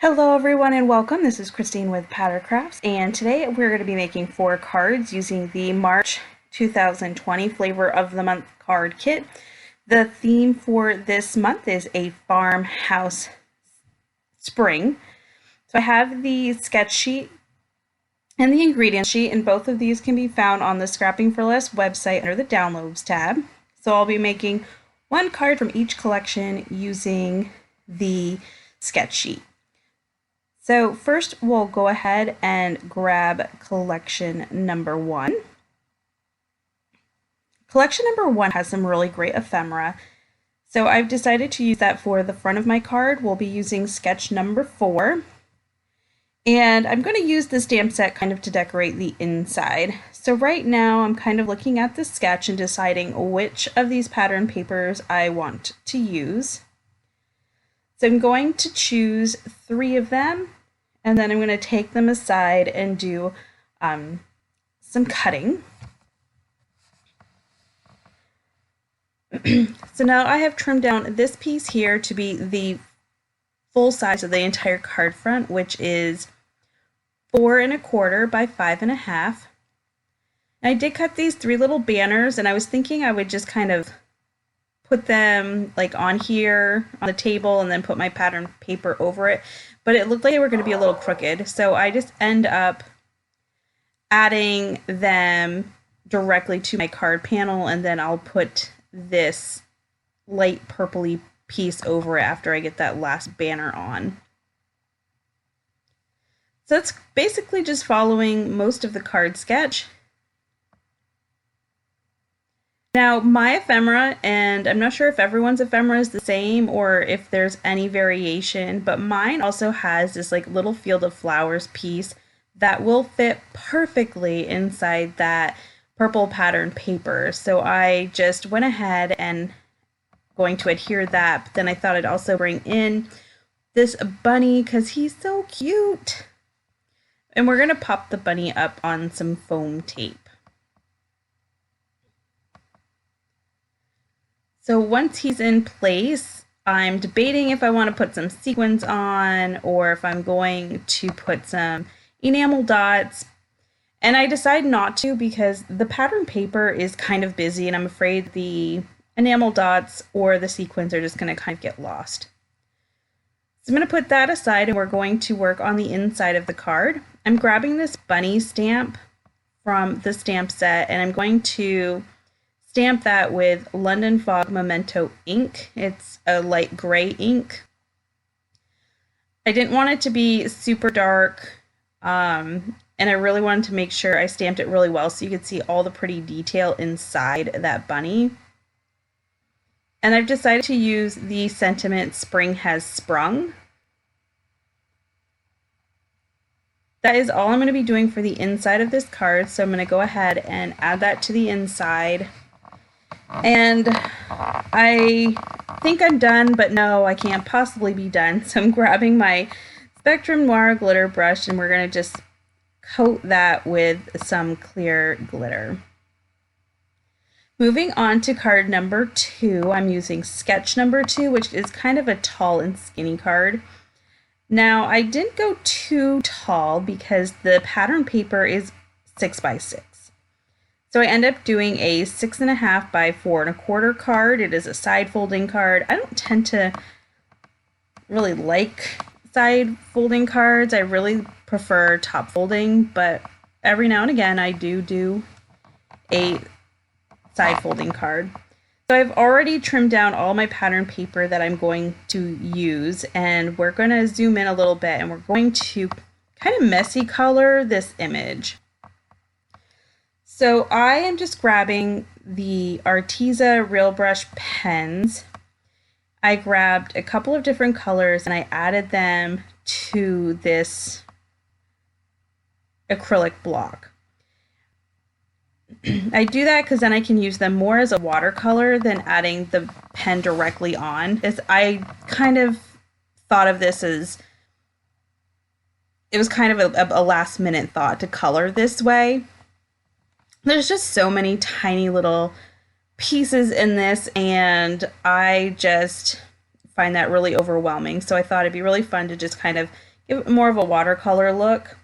Hello everyone and welcome. This is Christine with Pattercrafts, and today we're going to be making 4 cards using the March 2020 Flavor of the Month card kit. The theme for this month is a Farmhouse Spring. So I have the sketch sheet and the ingredients sheet, and both of these can be found on the Scrapping for Less website under the Downloads tab. So I'll be making 1 card from each collection using the sketch sheet. So first we'll go ahead and grab collection number 1. Collection number 1 has some really great ephemera. So I've decided to use that for the front of my card. We'll be using sketch number 4. And I'm going to use the stamp set kind of to decorate the inside. So right now I'm kind of looking at the sketch and deciding which of these pattern papers I want to use. So I'm going to choose 3 of them, and then I'm going to take them aside and do some cutting. So now I have trimmed down this piece here to be the full size of the entire card front, which is 4 1/4 by 5 1/2. I did cut these 3 little banners, and I was thinking I would just kind of put them like on here on the table and then put my pattern paper over it, but it looked like they were going to be a little crooked, so I just end up adding them directly to my card panel, and then I'll put this light purpley piece over it after I get that last banner on. So it's basically just following most of the card sketch. Now my ephemera, and I'm not sure if everyone's ephemera is the same or if there's any variation, but mine also has this like little field of flowers piece that will fit perfectly inside that purple pattern paper. So I just went ahead and going to adhere that, but then I thought I'd also bring in this bunny because he's so cute. And we're going to pop the bunny up on some foam tape. So once he's in place, I'm debating if I want to put some sequins on or if I'm going to put some enamel dots. And I decided not to because the pattern paper is kind of busy and I'm afraid the enamel dots or the sequins are just going to kind of get lost. So I'm going to put that aside and we're going to work on the inside of the card. I'm grabbing this bunny stamp from the stamp set and I'm going to stamp that with London Fog Memento ink. It's a light gray ink. I didn't want it to be super dark, and I really wanted to make sure I stamped it really well so you could see all the pretty detail inside that bunny. And I've decided to use the sentiment Spring Has Sprung. That is all I'm going to be doing for the inside of this card, so I'm going to go ahead and add that to the inside. And I think I'm done, but no, I can't possibly be done. So I'm grabbing my Spectrum Noir glitter brush and we're going to just coat that with some clear glitter. Moving on to card number 2, I'm using sketch number 2, which is kind of a tall and skinny card. Now I didn't go too tall because the pattern paper is 6 by 6. So I end up doing a 6 1/2 by 4 1/4 card. It is a side folding card. I don't tend to really like side folding cards. I really prefer top folding, but every now and again I do a side folding card. So I've already trimmed down all my pattern paper that I'm going to use, and we're going to zoom in a little bit and we're going to kind of messy color this image. So I am just grabbing the Arteza Real Brush pens. I grabbed a couple of different colors and I added them to this acrylic block. I do that because then I can use them more as a watercolor than adding the pen directly on. I kind of thought of this as, it was kind of a last minute thought to color this way. There's just so many tiny little pieces in this, and I just find that really overwhelming. So I thought it'd be really fun to just kind of give it more of a watercolor look.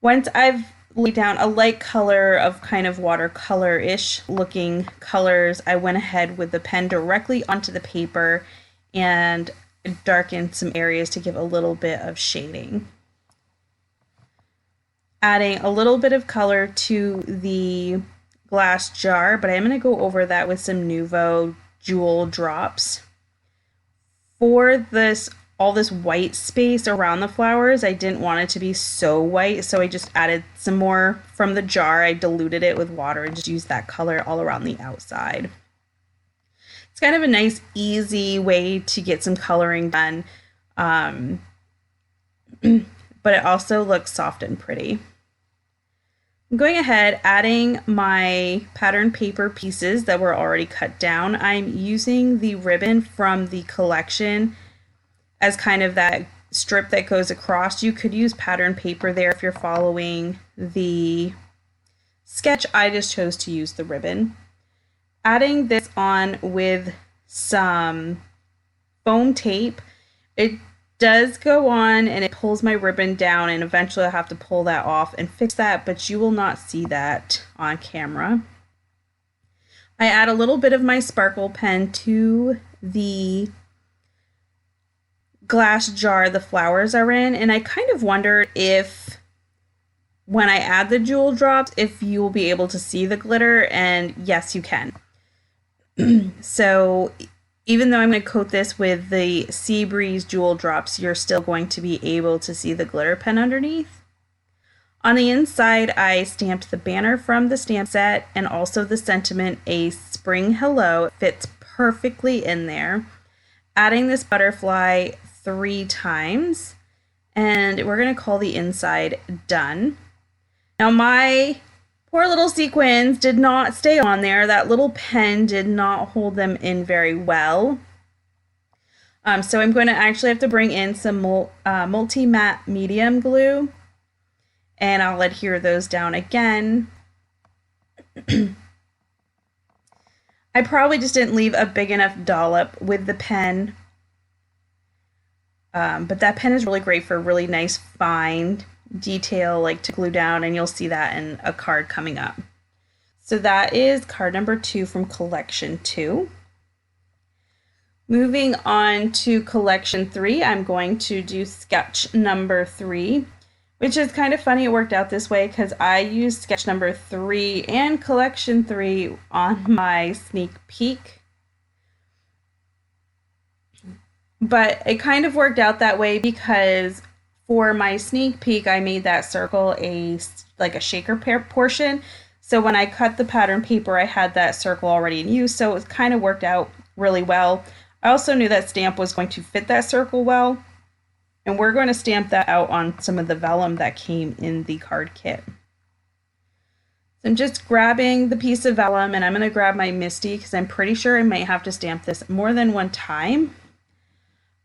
Once I've laid down a light color of kind of watercolor-ish looking colors, I went ahead with the pen directly onto the paper and darkened some areas to give a little bit of shading. Adding a little bit of color to the glass jar, but I'm going to go over that with some Nuvo Jewel drops. For all this white space around the flowers, I didn't want it to be so white, so I just added some more from the jar. I diluted it with water and just used that color all around the outside. It's kind of a nice, easy way to get some coloring done, but it also looks soft and pretty. I'm going ahead, adding my pattern paper pieces that were already cut down. I'm using the ribbon from the collection as kind of that strip that goes across. You could use pattern paper there if you're following the sketch. I just chose to use the ribbon. Adding this on with some foam tape. It does go on and it pulls my ribbon down, and eventually I'll have to pull that off and fix that, but you will not see that on camera. I add a little bit of my sparkle pen to the glass jar the flowers are in, and I kind of wondered if when I add the jewel drops, if you will be able to see the glitter, and yes, you can. So even though I'm going to coat this with the Sea Breeze jewel drops, you're still going to be able to see the glitter pen underneath. On the inside, I stamped the banner from the stamp set and also the sentiment, a spring hello. It fits perfectly in there. Adding this butterfly 3 times, and we're going to call the inside done. Now my poor little sequins did not stay on there. That little pen did not hold them in very well. So I'm going to actually have to bring in some multi-matte medium glue, and I'll adhere those down again. I probably just didn't leave a big enough dollop with the pen, but that pen is really great for really nice fine detail, like to glue down, and you'll see that in a card coming up. So that is card number 2 from collection 2. Moving on to collection 3, I'm going to do sketch number 3, which is kind of funny it worked out this way because I used sketch number 3 and collection 3 on my sneak peek. But it kind of worked out that way because for my sneak peek, I made that circle like a shaker portion. So when I cut the pattern paper, I had that circle already in use. So it kind of worked out really well. I also knew that stamp was going to fit that circle well. And we're going to stamp that out on some of the vellum that came in the card kit. So I'm just grabbing the piece of vellum, and I'm going to grab my Misty because I'm pretty sure I might have to stamp this more than one time.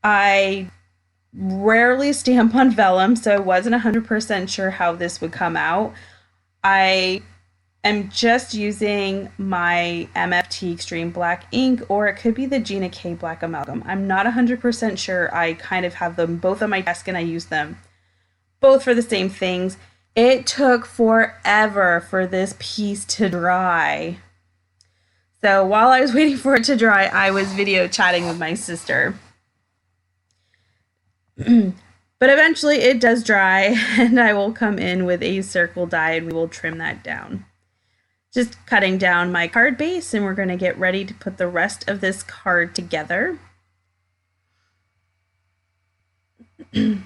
I rarely stamp on vellum, so I wasn't 100% sure how this would come out. I am just using my MFT Extreme Black ink, or it could be the Gina K Black Amalgam. I'm not 100% sure. I kind of have them both on my desk and I use them both for the same things. It took forever for this piece to dry. So while I was waiting for it to dry, I was video chatting with my sister. But eventually it does dry, and I will come in with a circle die and we will trim that down. Just cutting down my card base, and we're going to get ready to put the rest of this card together. So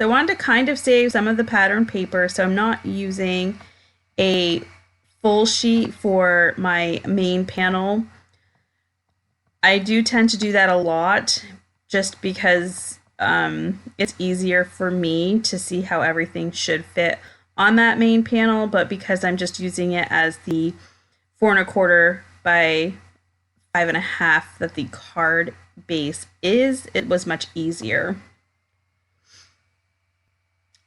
I wanted to kind of save some of the pattern paper, so I'm not using a full sheet for my main panel. I do tend to do that a lot just because it's easier for me to see how everything should fit on that main panel, but because I'm just using it as the 4 1/4 by 5 1/2 that the card base is, it was much easier.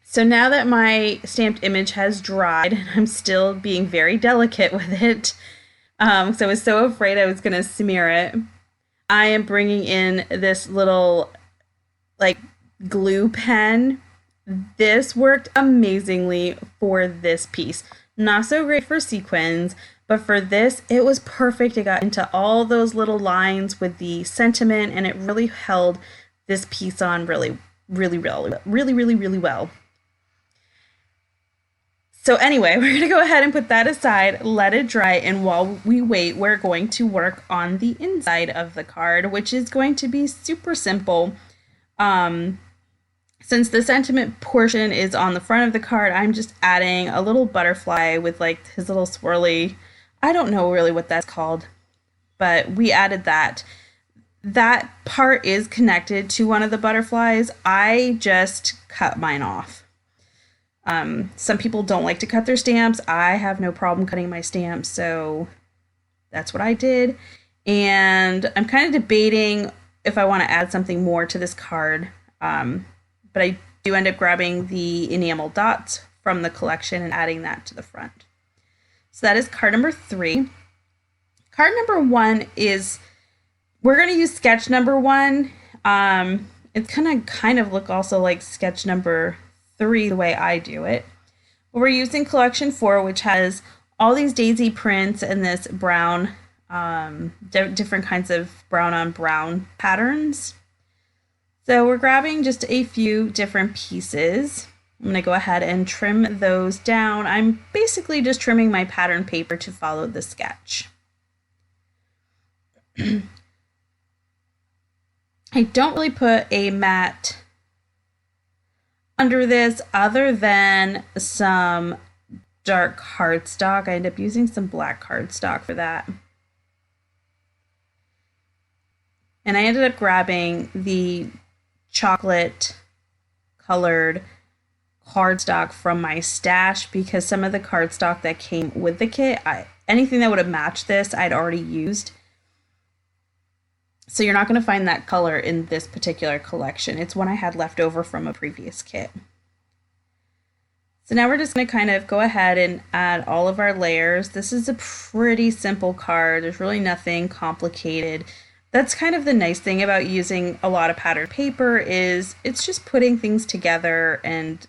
So now that my stamped image has dried, and I'm still being very delicate with it, so I was so afraid I was going to smear it, I am bringing in this little like glue pen, this worked amazingly for this piece. Not so great for sequins, but for this, it was perfect. It got into all those little lines with the sentiment, and it really held this piece on really well. So anyway, we're going to go ahead and put that aside, let it dry, and while we wait, we're going to work on the inside of the card, which is going to be super simple. Since the sentiment portion is on the front of the card, I'm just adding a little butterfly with like his little swirly, I don't know really what that's called, but we added that. That part is connected to one of the butterflies. I just cut mine off. Some people don't like to cut their stamps. I have no problem cutting my stamps, so that's what I did. And I'm kind of debating if I want to add something more to this card, but I do end up grabbing the enamel dots from the collection and adding that to the front. So that is card number 3. Card number 1 is, we're going to use sketch number 1. It's going to kind of look also like sketch number 3 the way I do it. But we're using collection 4, which has all these daisy prints and this brown, different kinds of brown on brown patterns. So we're grabbing just a few different pieces. I'm going to go ahead and trim those down. I'm basically just trimming my pattern paper to follow the sketch. I don't really put a mat under this other than some dark cardstock. I end up using some black cardstock for that. And I ended up grabbing the chocolate colored cardstock from my stash because some of the cardstock that came with the kit, anything that would have matched this, I'd already used. So you're not going to find that color in this particular collection. It's one I had left over from a previous kit. So now we're just going to kind of go ahead and add all of our layers. This is a pretty simple card. There's really nothing complicated. That's kind of the nice thing about using a lot of patterned paper is it's just putting things together, and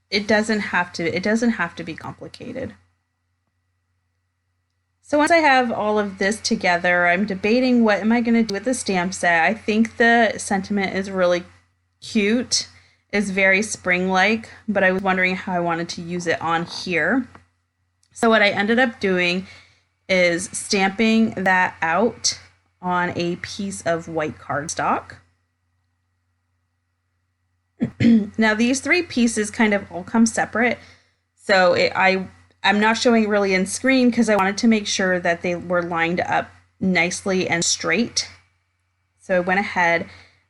it doesn't have to be complicated. So once I have all of this together, I'm debating what am I going to do with the stamp set. I think the sentiment is really cute. It's very spring-like, but I was wondering how I wanted to use it on here. So what I ended up doing is stamping that out on a piece of white cardstock. Now these 3 pieces kind of all come separate, so I'm not showing it really in screen because I wanted to make sure that they were lined up nicely and straight. So I went ahead,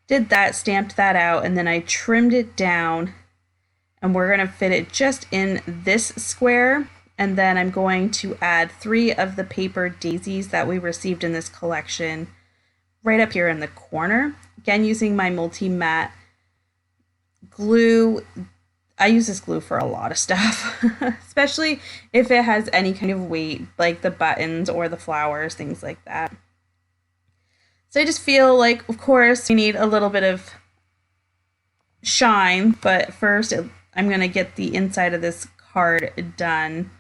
did that, stamped that out, and then I trimmed it down, and we're going to fit it just in this square. And then I'm going to add 3 of the paper daisies that we received in this collection right up here in the corner. Again, using my multi-matte glue. I use this glue for a lot of stuff, especially if it has any kind of weight, like the buttons or the flowers, things like that. So I just feel like, of course, we need a little bit of shine, but first I'm going to get the inside of this card done.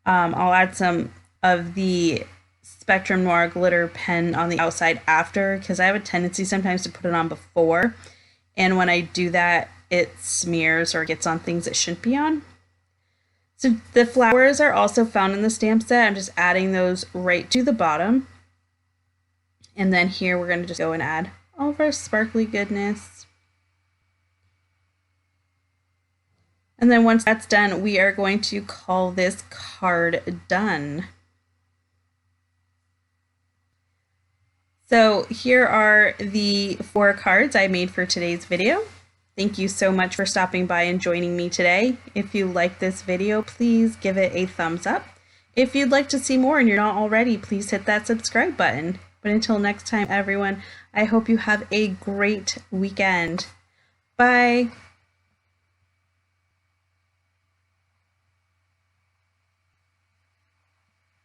I'll add some of the Spectrum Noir glitter pen on the outside after, because I have a tendency sometimes to put it on before, and when I do that, it smears or gets on things it shouldn't be on. So the flowers are also found in the stamp set. I'm just adding those right to the bottom. And then here we're going to just go and add all of our sparkly goodness. And then once that's done, we are going to call this card done. So here are the 4 cards I made for today's video. Thank you so much for stopping by and joining me today. If you like this video, please give it a thumbs up. If you'd like to see more and you're not already, please hit that subscribe button. But until next time, everyone, I hope you have a great weekend. Bye.